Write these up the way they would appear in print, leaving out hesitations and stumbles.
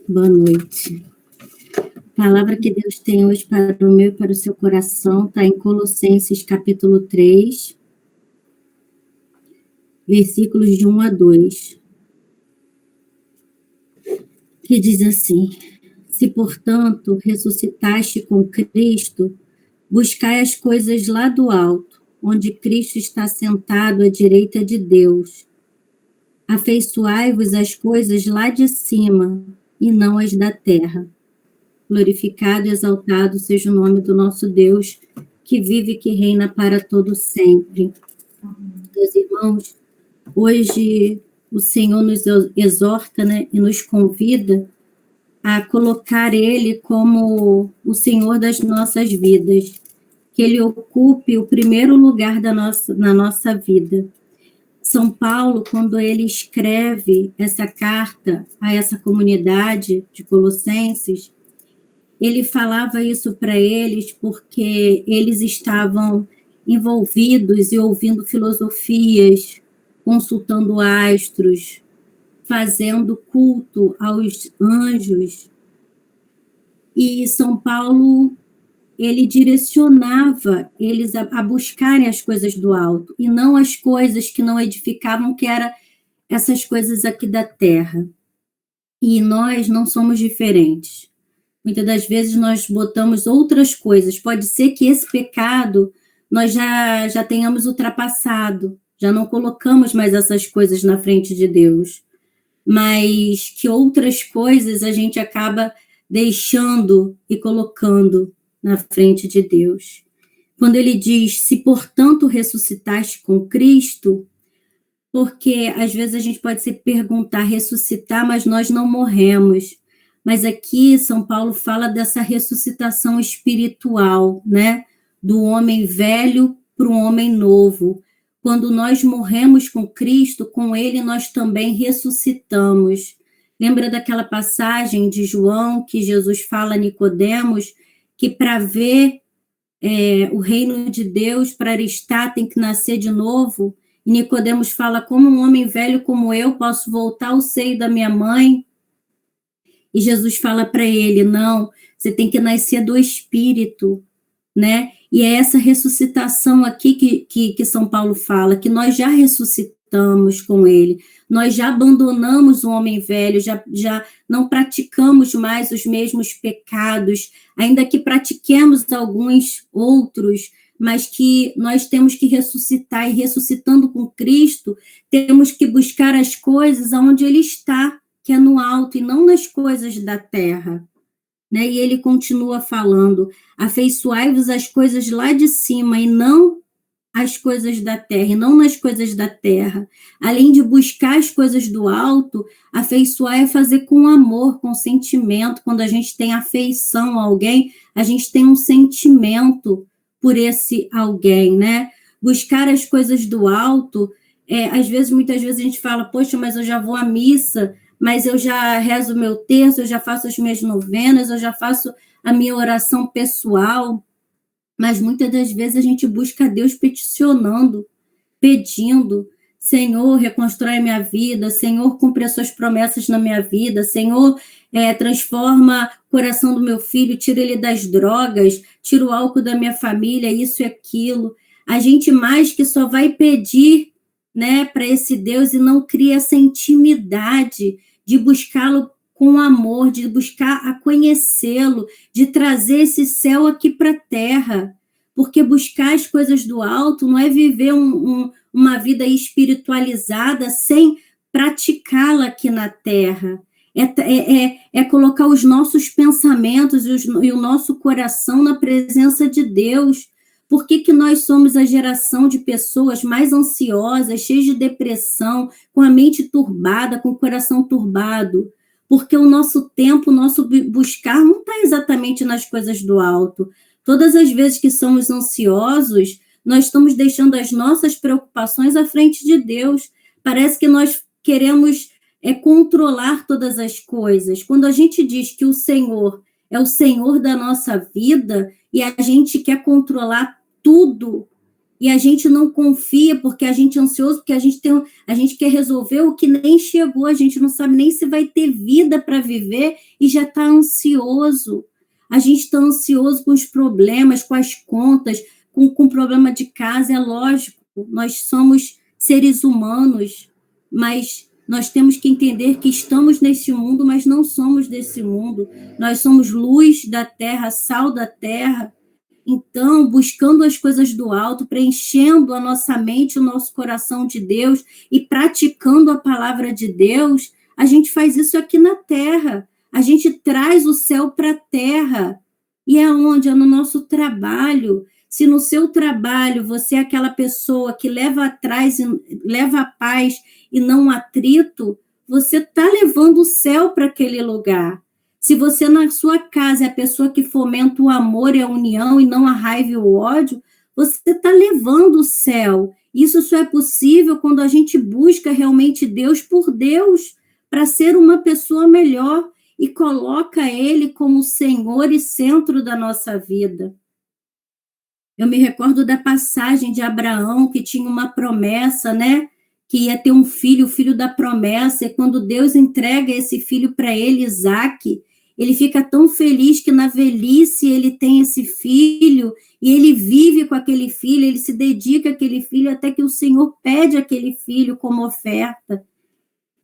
Boa noite. A palavra que Deus tem hoje para o meu e para o seu coração está em Colossenses capítulo 3, versículos de 1 a 2, que diz assim: Se, portanto, ressuscitaste com Cristo, buscai as coisas lá do alto, onde Cristo está sentado à direita de Deus. Afeiçoai-vos às coisas lá de cima, e não as da terra. Glorificado e exaltado seja o nome do nosso Deus, que vive e que reina para todo sempre. Meus irmãos, hoje o Senhor nos exorta, né, e nos convida a colocar Ele como o Senhor das nossas vidas, que Ele ocupe o primeiro lugar na nossa vida. São Paulo, quando ele escreve essa carta a essa comunidade de Colossenses, ele falava isso para eles porque eles estavam envolvidos e ouvindo filosofias, consultando astros, fazendo culto aos anjos. E São Paulo, ele direcionava eles a buscarem as coisas do alto, e não as coisas que não edificavam, que eram essas coisas aqui da terra. E nós não somos diferentes. Muitas das vezes nós botamos outras coisas. Pode ser que esse pecado nós já tenhamos ultrapassado, já não colocamos mais essas coisas na frente de Deus, mas que outras coisas a gente acaba deixando e colocando na frente de Deus. Quando ele diz, se portanto ressuscitaste com Cristo, porque às vezes a gente pode se perguntar, ressuscitar, mas nós não morremos. Mas aqui São Paulo fala dessa ressuscitação espiritual, né? Do homem velho para o homem novo. Quando nós morremos com Cristo, com ele nós também ressuscitamos. Lembra daquela passagem de João que Jesus fala a Nicodemos, que para ver o reino de Deus, para estar, tem que nascer de novo? E Nicodemos fala, como um homem velho como eu posso voltar ao seio da minha mãe? E Jesus fala para ele, não, você tem que nascer do Espírito, né? E é essa ressuscitação aqui que São Paulo fala, que nós já ressuscitamos com ele, nós já abandonamos o homem velho, já não praticamos mais os mesmos pecados, ainda que pratiquemos alguns outros, mas que nós temos que ressuscitar, e ressuscitando com Cristo, temos que buscar as coisas aonde ele está, que é no alto e não nas coisas da terra, né? E ele continua falando, afeiçoai-vos às coisas lá de cima e não às coisas da terra, e não nas coisas da terra. Além de buscar as coisas do alto, afeiçoar é fazer com amor, com sentimento. Quando a gente tem afeição a alguém, a gente tem um sentimento por esse alguém, né? Buscar as coisas do alto, muitas vezes a gente fala, poxa, mas eu já vou à missa, mas eu já rezo o meu terço, eu já faço as minhas novenas, eu já faço a minha oração pessoal, mas muitas das vezes a gente busca a Deus peticionando, pedindo, Senhor, reconstrói a minha vida, Senhor, cumpre as suas promessas na minha vida, Senhor, transforma o coração do meu filho, tira ele das drogas, tira o álcool da minha família, isso e aquilo. A gente mais que só vai pedir, né, para esse Deus e não cria essa intimidade de buscá-lo com amor, de buscar a conhecê-lo, de trazer esse céu aqui para a terra, porque buscar as coisas do alto não é viver uma vida espiritualizada sem praticá-la aqui na terra, é colocar os nossos pensamentos e o nosso coração na presença de Deus. Por que nós somos a geração de pessoas mais ansiosas, cheias de depressão, com a mente turbada, com o coração turbado? Porque o nosso tempo, o nosso buscar não está exatamente nas coisas do alto. Todas as vezes que somos ansiosos, nós estamos deixando as nossas preocupações à frente de Deus. Parece que nós queremos controlar todas as coisas. Quando a gente diz que o Senhor é o Senhor da nossa vida e a gente quer controlar tudo, e a gente não confia porque a gente é ansioso, porque a gente quer resolver o que nem chegou, a gente não sabe nem se vai ter vida para viver e já está ansioso. A gente está ansioso com os problemas, com as contas, com problema de casa, é lógico, nós somos seres humanos, mas nós temos que entender que estamos nesse mundo, mas não somos desse mundo. Nós somos luz da terra, sal da terra. Então, buscando as coisas do alto, preenchendo a nossa mente, o nosso coração de Deus e praticando a palavra de Deus, a gente faz isso aqui na terra. A gente traz o céu para a terra. E é onde? É no nosso trabalho. Se no seu trabalho você é aquela pessoa que leva atrás, leva a paz e não atrito, você está levando o céu para aquele lugar. Se você na sua casa é a pessoa que fomenta o amor e a união e não a raiva e o ódio, você está levando o céu. Isso só é possível quando a gente busca realmente Deus por Deus, para ser uma pessoa melhor e coloca Ele como Senhor e centro da nossa vida. Eu me recordo da passagem de Abraão, que tinha uma promessa, né? Que ia ter um filho, o filho da promessa, e quando Deus entrega esse filho para ele, Isaque, ele fica tão feliz que na velhice ele tem esse filho, e ele vive com aquele filho, ele se dedica àquele filho, até que o Senhor pede aquele filho como oferta.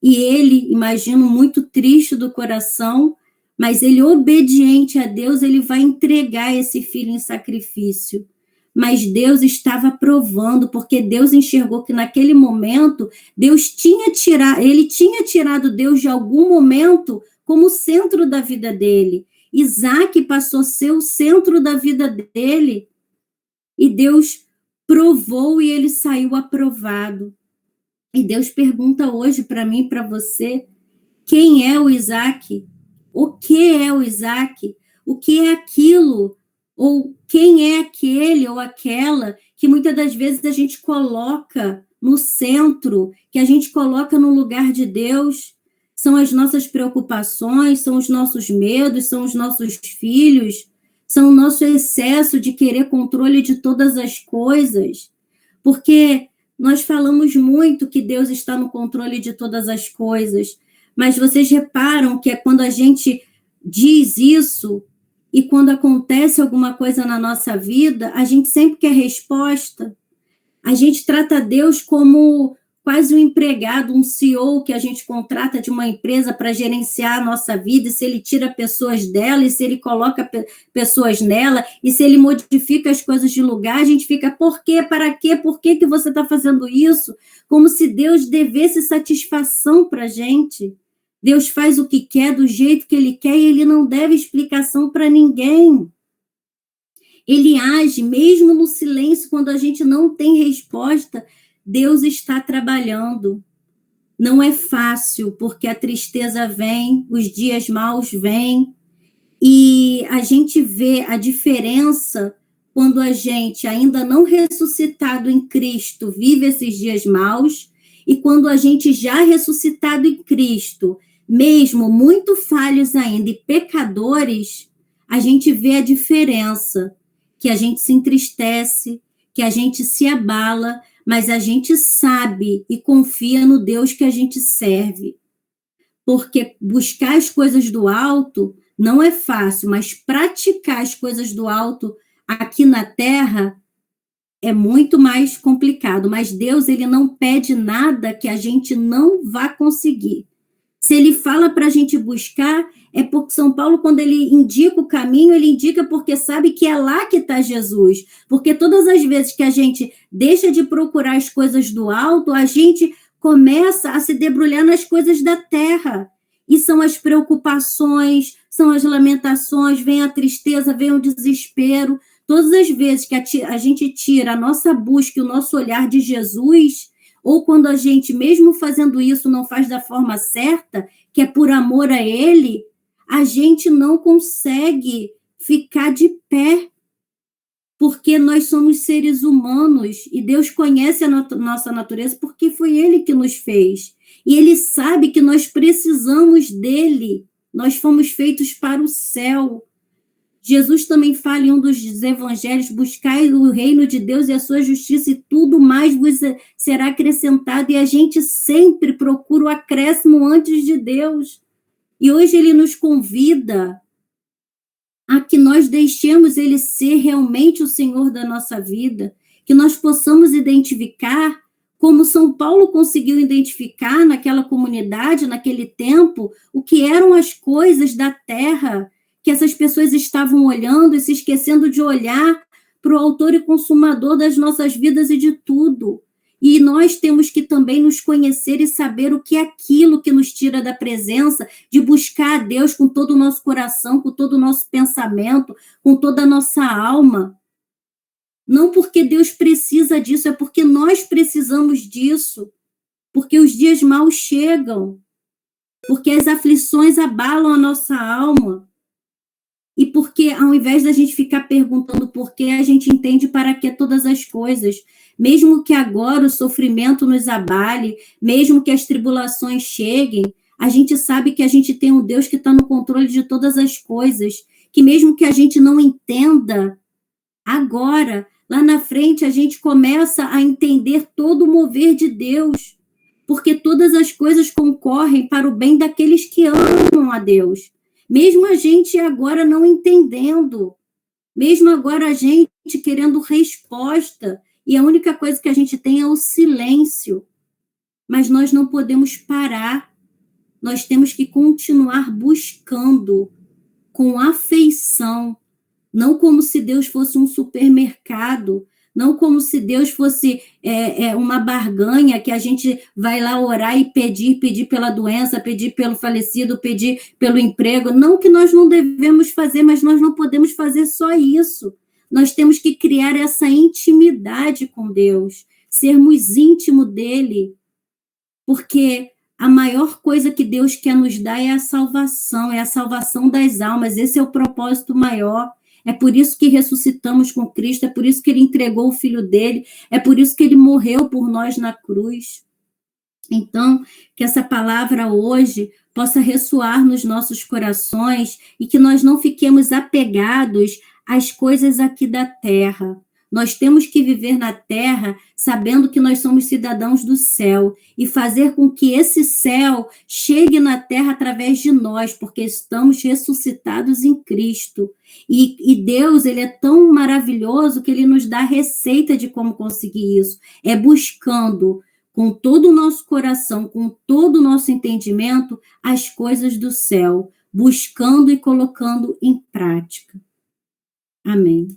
E ele, imagino, muito triste do coração, mas ele, obediente a Deus, ele vai entregar esse filho em sacrifício. Mas Deus estava provando, porque Deus enxergou que naquele momento, ele tinha tirado Deus de algum momento como centro da vida dele. Isaac passou a ser o centro da vida dele, e Deus provou e ele saiu aprovado. E Deus pergunta hoje para mim e para você, quem é o Isaac? O que é o Isaac? O que é aquilo? Ou quem é aquele ou aquela que muitas das vezes a gente coloca no centro, que a gente coloca no lugar de Deus? São as nossas preocupações, são os nossos medos, são os nossos filhos, são o nosso excesso de querer controle de todas as coisas. Porque nós falamos muito que Deus está no controle de todas as coisas, mas vocês reparam que é quando a gente diz isso e quando acontece alguma coisa na nossa vida, a gente sempre quer resposta. A gente trata Deus como quase um empregado, um CEO que a gente contrata de uma empresa para gerenciar a nossa vida, e se ele tira pessoas dela, e se ele coloca pessoas nela, e se ele modifica as coisas de lugar, a gente fica, por quê? Para quê? Por que você está fazendo isso? Como se Deus devesse satisfação para a gente. Deus faz o que quer, do jeito que Ele quer, e Ele não deve explicação para ninguém. Ele age mesmo no silêncio, quando a gente não tem resposta. Deus está trabalhando. Não é fácil, porque a tristeza vem, os dias maus vêm, e a gente vê a diferença quando a gente, ainda não ressuscitado em Cristo, vive esses dias maus, e quando a gente já ressuscitado em Cristo, mesmo muito falhos ainda e pecadores, a gente vê a diferença, que a gente se entristece, que a gente se abala, mas a gente sabe e confia no Deus que a gente serve. Porque buscar as coisas do alto não é fácil, mas praticar as coisas do alto aqui na terra é muito mais complicado. Mas Deus, ele não pede nada que a gente não vá conseguir. Se ele fala para a gente buscar, é porque São Paulo, quando ele indica o caminho, ele indica porque sabe que é lá que está Jesus. Porque todas as vezes que a gente deixa de procurar as coisas do alto, a gente começa a se debruçar nas coisas da terra. E são as preocupações, são as lamentações, vem a tristeza, vem o desespero. Todas as vezes que a gente tira a nossa busca e o nosso olhar de Jesus, ou quando a gente, mesmo fazendo isso, não faz da forma certa, que é por amor a Ele, a gente não consegue ficar de pé, porque nós somos seres humanos e Deus conhece a nossa natureza porque foi Ele que nos fez. E Ele sabe que nós precisamos dEle, nós fomos feitos para o céu. Jesus também fala em um dos evangelhos: buscai o reino de Deus e a sua justiça, e tudo mais vos será acrescentado. E a gente sempre procura o acréscimo antes de Deus. E hoje ele nos convida a que nós deixemos ele ser realmente o Senhor da nossa vida, que nós possamos identificar, como São Paulo conseguiu identificar naquela comunidade, naquele tempo, o que eram as coisas da terra, que essas pessoas estavam olhando e se esquecendo de olhar para o autor e consumador das nossas vidas e de tudo. E nós temos que também nos conhecer e saber o que é aquilo que nos tira da presença, de buscar a Deus com todo o nosso coração, com todo o nosso pensamento, com toda a nossa alma. Não porque Deus precisa disso, é porque nós precisamos disso. Porque os dias maus chegam. Porque as aflições abalam a nossa alma. E porque, ao invés da gente ficar perguntando por quê, a gente entende para que todas as coisas. Mesmo que agora o sofrimento nos abale, mesmo que as tribulações cheguem, a gente sabe que a gente tem um Deus que está no controle de todas as coisas. Que mesmo que a gente não entenda agora, lá na frente, a gente começa a entender todo o mover de Deus. Porque todas as coisas concorrem para o bem daqueles que amam a Deus. Mesmo a gente agora não entendendo, mesmo agora a gente querendo resposta, e a única coisa que a gente tem é o silêncio. Mas nós não podemos parar, nós temos que continuar buscando com afeição, não como se Deus fosse um supermercado, não como se Deus fosse uma barganha que a gente vai lá orar e pedir pela doença, pedir pelo falecido, pedir pelo emprego. Não que nós não devemos fazer, mas nós não podemos fazer só isso. Nós temos que criar essa intimidade com Deus, sermos íntimos dele, porque a maior coisa que Deus quer nos dar é a salvação das almas. Esse é o propósito maior. É por isso que ressuscitamos com Cristo, é por isso que ele entregou o Filho dele, é por isso que ele morreu por nós na cruz. Então, que essa palavra hoje possa ressoar nos nossos corações e que nós não fiquemos apegados às coisas aqui da terra. Nós temos que viver na terra sabendo que nós somos cidadãos do céu e fazer com que esse céu chegue na terra através de nós, porque estamos ressuscitados em Cristo. E Deus, ele é tão maravilhoso que ele nos dá a receita de como conseguir isso. É buscando com todo o nosso coração, com todo o nosso entendimento, as coisas do céu, buscando e colocando em prática. Amém.